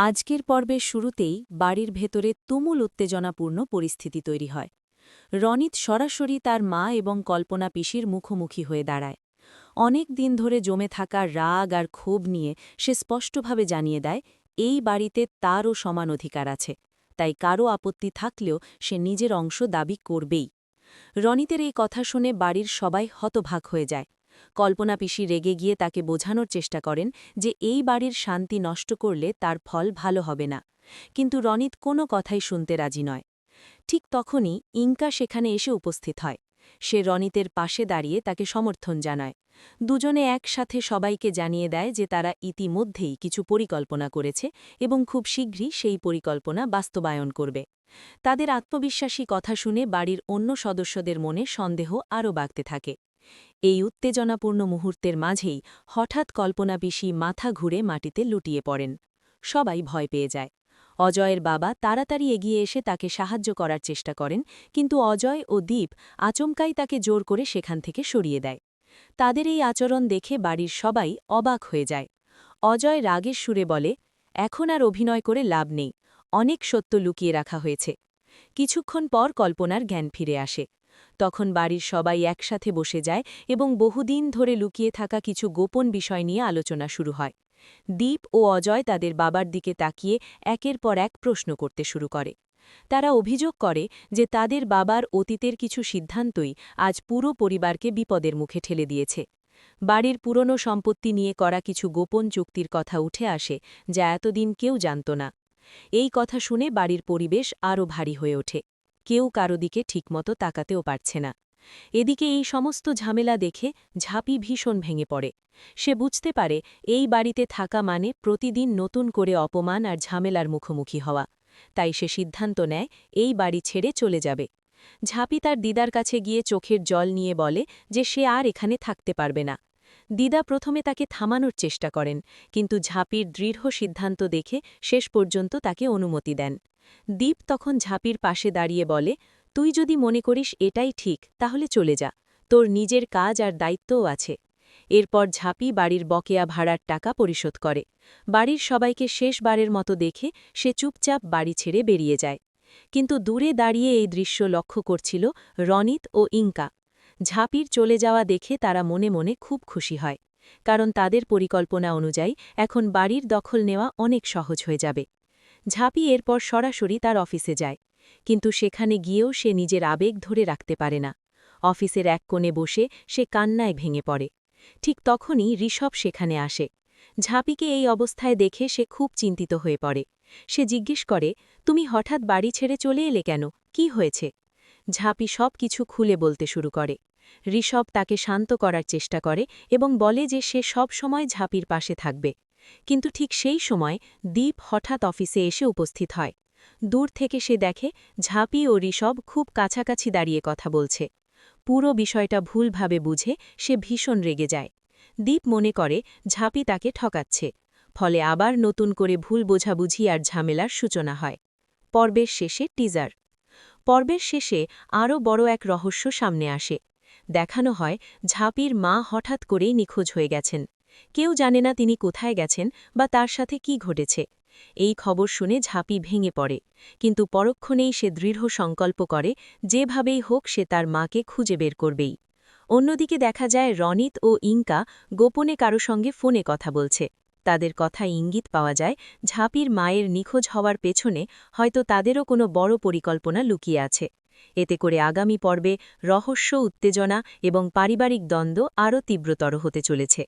আজকের পর্বের শুরুতেই বাড়ির ভেতরে তুমুল উত্তেজনাপূর্ণ পরিস্থিতি তৈরি হয়। রনিত সরাসরি তার মা এবং কল্পনা পিসির মুখোমুখি হয়ে দাঁড়ায়। অনেক দিন ধরে জমে থাকা রাগ আর ক্ষোভ নিয়ে সে স্পষ্টভাবে জানিয়ে দেয় এই বাড়িতে তারও সমান অধিকার আছে, তাই কারও আপত্তি থাকলেও সে নিজের অংশ দাবি করবেই। রনিতের এই কথা শুনে বাড়ির সবাই হতবাক হয়ে যায়। কল্পনা পিসি রেগে গিয়ে তাকে বোঝানোর চেষ্টা করেন যে এই বাড়ির শান্তি নষ্ট করলে তার ফল ভালো হবে না, কিন্তু রনিত কোনো কথাই শুনতে রাজি নয়। ঠিক তখনই ইঙ্কা সেখানে এসে উপস্থিত হয়। সে রনিতের পাশে দাঁড়িয়ে তাকে সমর্থন জানায়। দুজনে একসাথে সবাইকে জানিয়ে দেয় যে তারা ইতিমধ্যেই কিছু পরিকল্পনা করেছে এবং খুব শীঘ্রই সেই পরিকল্পনা বাস্তবায়ন করবে। তাদের আত্মবিশ্বাসী কথা শুনে বাড়ির অন্য সদস্যদের মনে সন্দেহ আরও বাড়তে থাকে। এই উত্তেজনাপূর্ণ মুহূর্তের মাঝেই হঠাৎ কল্পনা পিসি মাথা ঘুরে মাটিতে লুটিয়ে পড়েন। সবাই ভয় পেয়ে যায়। অজয়ের বাবা তাড়াতাড়ি এগিয়ে এসে তাকে সাহায্য করার চেষ্টা করেন, কিন্তু অজয় ও দীপ আচমকাই তাকে জোর করে সেখান থেকে সরিয়ে দেয়। তাদের এই আচরণ দেখে বাড়ির সবাই অবাক হয়ে যায়। অজয় রাগের সুরে বলে, এখন আর অভিনয় করে লাভ নেই, অনেক সত্য লুকিয়ে রাখা হয়েছে। কিছুক্ষণ পর কল্পনার জ্ঞান ফিরে আসে। তখন বাড়ির সবাই একসাথে বসে যায় এবং বহুদিন ধরে লুকিয়ে থাকা কিছু গোপন বিষয় নিয়ে আলোচনা শুরু হয়। দীপ ও অজয় তাদের বাবার দিকে তাকিয়ে একের পর এক প্রশ্ন করতে শুরু করে। তারা অভিযোগ করে যে তাদের বাবার অতীতের কিছু সিদ্ধান্তই আজ পুরো পরিবারকে বিপদের মুখে ঠেলে দিয়েছে। বাড়ির পুরনো সম্পত্তি নিয়ে করা কিছু গোপন চুক্তির কথা উঠে আসে, যা এতদিন কেউ জানত না। এই কথা শুনে বাড়ির পরিবেশ আরও ভারী হয়ে ওঠে। কেউ কারো দিকে ঠিকমতো তাকাতেও পারছে না। এদিকে এই সমস্ত ঝামেলা দেখে ঝাঁপি ভীষণ ভেঙে পড়ে। সে বুঝতে পারে এই বাড়িতে থাকা মানে প্রতিদিন নতুন করে অপমান আর ঝামেলার মুখোমুখি হওয়া। তাই সে সিদ্ধান্ত নেয় এই বাড়ি ছেড়ে চলে যাবে। ঝাঁপি তার দিদার কাছে গিয়ে চোখের জল নিয়ে বলে যে সে আর এখানে থাকতে পারবে না। দিদা প্রথমে তাকে থামানোর চেষ্টা করেন, কিন্তু ঝাঁপির দৃঢ় সিদ্ধান্ত দেখে শেষ পর্যন্ত তাকে অনুমতি দেন। দীপ তখন ঝাঁপির পাশে দাঁড়িয়ে বলে, তুই যদি মনে করিস এটাই ঠিক তাহলে চলে যা, তোর নিজের কাজ আর দায়িত্বও আছে। এরপর ঝাঁপি বাড়ির বকেয়া ভাড়ার টাকা পরিশোধ করে। বাড়ির সবাইকে শেষবারের মতো দেখে সে চুপচাপ বাড়ি ছেড়ে বেরিয়ে যায়। কিন্তু দূরে দাঁড়িয়ে এই দৃশ্য লক্ষ্য করছিল রনিত ও ইঙ্কা। ঝাঁপির চলে যাওয়া দেখে তারা মনে মনে খুব খুশি হয়, কারণ তাদের পরিকল্পনা অনুযায়ী এখন বাড়ির দখল নেওয়া অনেক সহজ হয়ে যাবে। ঝাঁপি এরপর সরাসরি তার অফিসে যায়, কিন্তু সেখানে গিয়েও সে নিজের আবেগ ধরে রাখতে পারে না। অফিসের এক কোণে বসে সে কান্নায় ভেঙে পড়ে। ঠিক তখনই ঋষভ সেখানে আসে। ঝাঁপিকে এই অবস্থায় দেখে সে খুব চিন্তিত হয়ে পড়ে। সে জিজ্ঞেস করে, তুমি হঠাৎ বাড়ি ছেড়ে চলে এলে কেন, কি হয়েছে? ঝাঁপি সব কিছু খুলে বলতে শুরু করে। ঋষভ তাকে শান্ত করার চেষ্টা করে এবং বলে যে সে সব সময় ঝাঁপির পাশে থাকবে। কিন্তু ঠিক সেই সময় দীপ হঠাৎ অফিসে এসে উপস্থিত হয়। দূর থেকে সে দেখে ঝাঁপি ও ঋষভ খুব কাছাকাছি দাঁড়িয়ে কথা বলছে। পুরো বিষয়টা ভুলভাবে বুঝে সে ভীষণ রেগে যায়। দীপ মনে করে ঝাঁপি তাকে ঠকাচ্ছে, ফলে আবার নতুন করে ভুল বোঝাবুঝি আর ঝামেলার সূচনা হয়। পর্বের শেষে টিজার। পর্বের শেষে আরও বড় এক রহস্য সামনে আসে। দেখানো হয় ঝাঁপির মা হঠাৎ করেই নিখোঁজ হয়ে গেছেন। কেউ জানে না তিনি কোথায় গেছেন বা তার সাথে কি ঘটেছে। এই খবর শুনে ঝাঁপি ভেঙে পড়ে, কিন্তু পরক্ষণেই সে দৃঢ় সংকল্প করে যেভাবেই হোক সে তার মাকে খুঁজে বের করবেই। অন্যদিকে দেখা যায় রনিত ও ইঙ্কা গোপনে কারো সঙ্গে ফোনে কথা বলছে। তাদের কথায় ইঙ্গিত পাওয়া যায় ঝাঁপির মায়ের নিখোঁজ হওয়ার পেছনে হয়তো তাদেরও কোনো বড় পরিকল্পনা লুকিয়ে আছে। এতে করে আগামী পর্বে রহস্য, উত্তেজনা এবং পারিবারিক দ্বন্দ্ব আরও তীব্রতর হতে চলেছে।